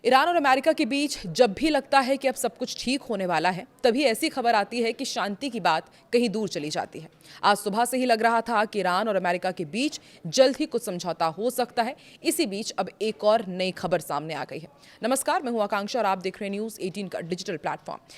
Iran और America के बीच जब भी लगता है कि अब सब कुछ ठीक होने वाला है, तभी ऐसी खबर आती है कि शांति की बात कहीं दूर चली जाती है। आज सुबह से ही लग रहा था कि ईरान और अमेरिका के बीच जल्द ही कुछ समझौता हो सकता है। इसी बीच अब एक और नई खबर सामने आ गई है। नमस्कार, मैं हूं आकांक्षा और आप देख रहे हैं न्यूज़ 18 का डिजिटल प्लेटफॉर्म।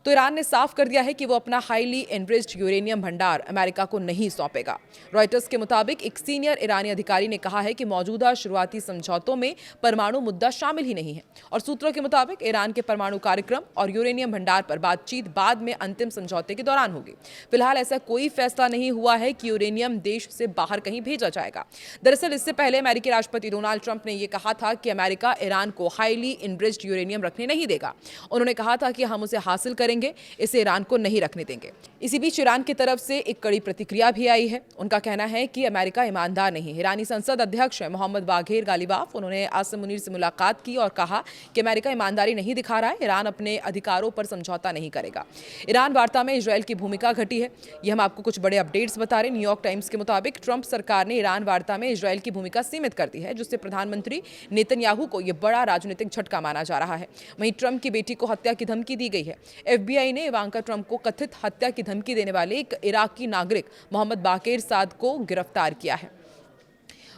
तो ईरान ने साफ कर दिया है कि वो अपना हाईली एनरिच्ड यूरेनियम भंडार अमेरिका को नहीं सौंपेगा। रॉयटर्स के मुताबिक एक सीनियर ईरानी अधिकारी ने कहा है कि मौजूदा शुरुआती समझौतों में परमाणु मुद्दा शामिल ही नहीं है और सूत्रों के मुताबिक ईरान के परमाणु कार्यक्रम और यूरेनियम भंडार पर बातचीत बाद में अंतिम समझौते के दौरान होगी। फिलहाल ऐसा कोई फैसला नहीं हुआ है कि यूरेनियम देश से बाहर कहीं भेजा जाएगा। दरअसल इससे पहले अमेरिकी राष्ट्रपति डोनाल्ड ट्रंप ने यह कहा था कि अमेरिका ईरान को हाईली एनरिच्ड यूरेनियम रखने नहीं देगा। उन्होंने कहा था कि हम उसे हासिल करेंगे, इसे ईरान को नहीं रखने देंगे। इसी बीच ईरान की तरफ से एक कड़ी प्रतिक्रिया भी आई है। उनका कहना है कि अमेरिका ईमानदार नहीं है। ईरानी संसद अध्यक्ष मोहम्मद बाघेर गालिबाफ, उन्होंने आसिम मुनीर से मुलाकात की और कहा कि अमेरिका ईमानदारी नहीं दिखा रहा है, ईरान अपने अधिकारों पर समझौता नहीं करेगा। ईरान वार्ता में इजरायल की भूमिका घटी है। ये हम आपको कुछ बड़े अपडेट्स बता रहे हैं। न्यूयॉर्क टाइम्स के मुताबिक ट्रंप सरकार ने ईरान वार्ता में इजरायल की भूमिका सीमित कर दी है, जिससे प्रधानमंत्री नेतन्याहू को यह बड़ा राजनीतिक झटका माना जा रहा है। वहीं ट्रंप की बेटी को हत्या की धमकी दी गई है। FBI ने इवांका ट्रंप को कथित हत्या की धमकी देने वाले एक इराकी नागरिक मोहम्मद बाकेर साद को गिरफ्तार किया है।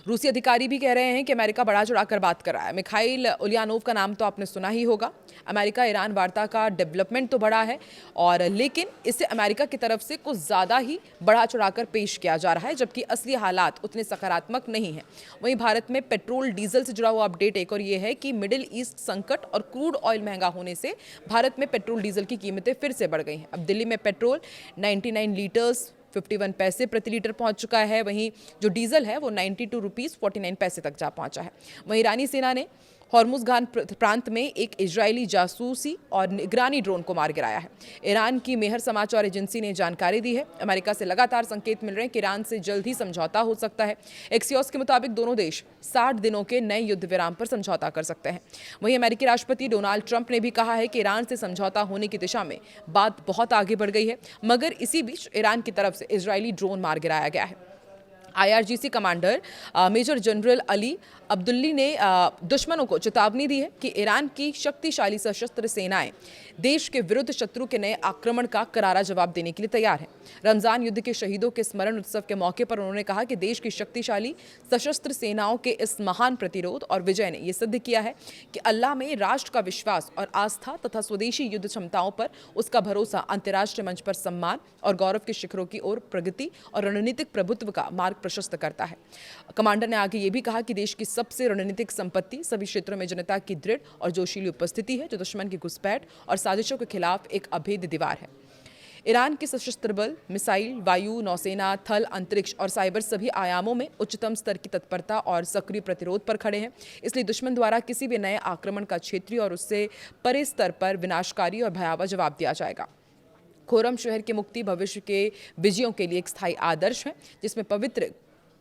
रूसी अधिकारी भी कह रहे हैं कि अमेरिका बढ़ा चढ़ाकर बात कर रहा है। मिखाइल उलियानोव का नाम तो आपने सुना ही होगा। अमेरिका ईरान वार्ता का डेवलपमेंट तो बढ़ा है और लेकिन इसे अमेरिका की तरफ से कुछ ज़्यादा ही बढ़ा चढ़ाकर पेश किया जा रहा है, जबकि असली हालात उतने सकारात्मक नहीं हैं। वहीं भारत में पेट्रोल डीजल से जुड़ा हुआ अपडेट एक और ये है कि मिडिल ईस्ट संकट और क्रूड ऑयल महंगा होने से भारत में पेट्रोल डीजल की कीमतें फिर से बढ़ गई हैं। अब दिल्ली में पेट्रोल 99 लीटर्स 51 पैसे प्रति लीटर पहुंच चुका है। वहीं जो डीजल है वो 92 रुपीज़ 49 पैसे तक जा पहुंचा है। वहीं ईरानी सेना ने हॉर्मुज़गान प्रांत में एक इजरायली जासूसी और निगरानी ड्रोन को मार गिराया है। ईरान की मेहर समाचार एजेंसी ने जानकारी दी है। अमेरिका से लगातार संकेत मिल रहे हैं कि ईरान से जल्द ही समझौता हो सकता है। एक्सियोस के मुताबिक दोनों देश 60 दिनों के नए युद्ध विराम पर समझौता कर सकते हैं। वहीं अमेरिकी राष्ट्रपति डोनाल्ड ट्रंप ने भी कहा है कि ईरान से समझौता होने की दिशा में बात बहुत आगे बढ़ गई है, मगर इसी बीच ईरान की तरफ से इजरायली ड्रोन मार गिराया गया है। IRGC commander major general Ali Abdollahi ने दुश्मनों को चेतावनी दी है कि ईरान की शक्तिशाली सशस्त्र सेनाएं देश के विरुद्ध शत्रु के नए आक्रमण का करारा जवाब देने के लिए तैयार हैं। रमजान युद्ध के शहीदों के स्मरण उत्सव के मौके पर उन्होंने कहा कि देश की शक्तिशाली सशस्त्र सेनाओं के इस महान प्रतिरोध और विजय ने यह सिद्ध किया है कि अल्लाह में राष्ट्र का विश्वास और आस्था तथा स्वदेशी युद्ध क्षमताओं पर उसका भरोसा अंतर्राष्ट्रीय मंच पर सम्मान और गौरव के शिखरों की ओर प्रगति और रणनीतिक प्रभुत्व का मार्ग प्रशस्त करता है। कमांडर ने आगे ये भी कहा कि देश की सबसे रणनीतिक संपत्ति सभी क्षेत्रों में जनता की दृढ़ और जोशीली उपस्थिति है, जो दुश्मन की घुसपैठ और साजिशों के खिलाफ एक अभेद्य दीवार है। ईरान के सशस्त्र बल, मिसाइल, वायु, नौसेना, थल, अंतरिक्ष और साइबर सभी आयामों में उच्चतम स्तर की तत्परता और सक्रिय प्रतिरोध पर खड़े हैं। इसलिए दुश्मन द्वारा किसी भी नए आक्रमण का क्षेत्रीय और उससे परे स्तर पर विनाशकारी और भयावह जवाब दिया जाएगा। खुर्रम शहर की मुक्ति भविष्य के विजयों के लिए एक स्थायी आदर्श है, जिसमें पवित्र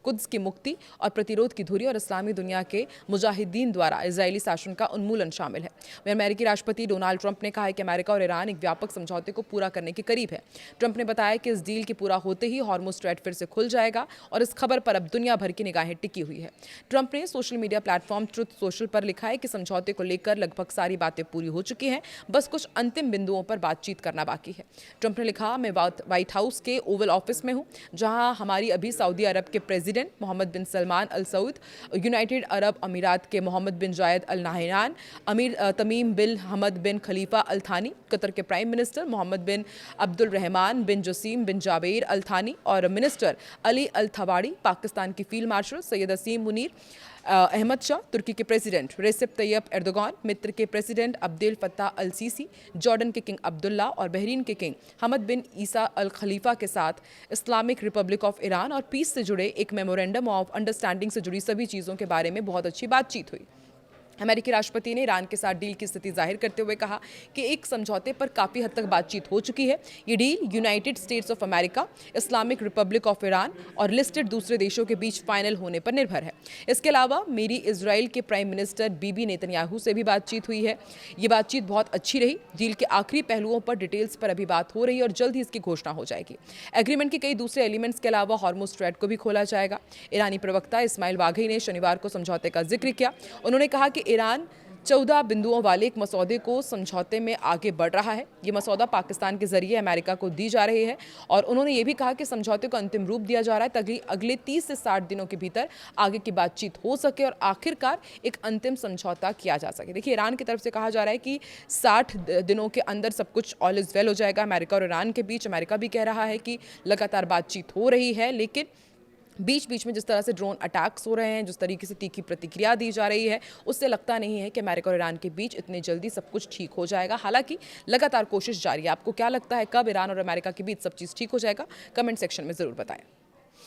कुद्स की मुक्ति और प्रतिरोध की धुरी और इस्लामी दुनिया के मुजाहिदीन द्वारा इजरायली शासन का उन्मूलन शामिल है। वहीं अमेरिकी राष्ट्रपति डोनाल्ड ट्रंप ने कहा है कि अमेरिका और ईरान एक व्यापक समझौते को पूरा करने के करीब है। ट्रंप ने बताया कि इस डील के पूरा होते ही हॉर्मुज़ स्ट्रैट फिर से खुल जाएगा और इस खबर पर अब दुनिया भर की निगाहें टिकी हुई है। ट्रंप ने social media platform truth social पर लिखा है कि समझौते को लेकर लगभग सारी बातें पूरी हो चुकी हैं, बस कुछ अंतिम बिंदुओं पर बातचीत करना बाकी है। ट्रंप ने लिखा, मैं व्हाइट हाउस के ओवल ऑफिस में हूँ, जहाँ हमारी अभी सऊदी अरब के प्रेसिडेंट मोहम्मद बिन सलमान अल सऊद, यूनाइटेड अरब अमीरात के मोहम्मद बिन जायद अल नाहयान, अमीर तमीम बिन हमद बिन खलीफा अल थानी, कतर के prime minister Mohammed bin Abdul Rahman bin Jassim bin Jaber Al Thani और minister Ali Al Thawadi, Pakistan की field marshal Syed Asim Munir, Ahmad Shah, Turkey के प्रेसिडेंट रेसिप तैयब एर्दोगान, मिस्र के president Abdel Fattah Al Sisi, Jordan के king Abdullah और Bahrain के king हमद बिन ईसा अल खलीफा के साथ इस्लामिक रिपब्लिक ऑफ ईरान और पीस से जुड़े एक मेमोरेंडम ऑफ अंडरस्टैंडिंग से जुड़ी सभी चीज़ों के बारे में बहुत अच्छी बातचीत हुई। अमेरिकी राष्ट्रपति ने ईरान के साथ डील की स्थिति जाहिर करते हुए कहा कि एक समझौते पर काफ़ी हद तक बातचीत हो चुकी है। ये deal United states of America, Islamic Republic of Iran और लिस्टेड दूसरे देशों के बीच फाइनल होने पर निर्भर है। इसके अलावा मेरी इजराइल के प्राइम मिनिस्टर बीबी नेतन्याहू से भी बातचीत हुई है। ये बातचीत बहुत अच्छी रही। डील के आखिरी पहलुओं पर डिटेल्स पर अभी बात हो रही है और जल्द ही इसकी घोषणा हो जाएगी। एग्रीमेंट के कई दूसरे एलिमेंट्स के अलावा हॉर्मुज़ स्ट्रैट को भी खोला जाएगा। ईरानी प्रवक्ता इस्माइल वाघई ने शनिवार को समझौते का जिक्र किया। उन्होंने कहा कि ईरान 14 बिंदुओं वाले एक मसौदे को समझौते में आगे बढ़ रहा है। ये मसौदा पाकिस्तान के जरिए अमेरिका को दी जा रही है और उन्होंने ये भी कहा कि समझौते को अंतिम रूप दिया जा रहा है ताकि अगले 30 से 60 दिनों के भीतर आगे की बातचीत हो सके और आखिरकार एक अंतिम समझौता किया जा सके। देखिए, ईरान की तरफ से कहा जा रहा है कि 60 दिनों के अंदर सब कुछ ऑल इज वेल हो जाएगा अमेरिका और ईरान के बीच। अमेरिका भी कह रहा है कि लगातार बातचीत हो रही है, लेकिन बीच बीच में जिस तरह से ड्रोन अटैक्स हो रहे हैं, जिस तरीके से तीखी प्रतिक्रिया दी जा रही है, उससे लगता नहीं है कि अमेरिका और ईरान के बीच इतने जल्दी सब कुछ ठीक हो जाएगा। हालांकि लगातार कोशिश जारी है। आपको क्या लगता है, कब ईरान और अमेरिका के बीच सब चीज़ ठीक हो जाएगा? कमेंट सेक्शन में ज़रूर बताएं।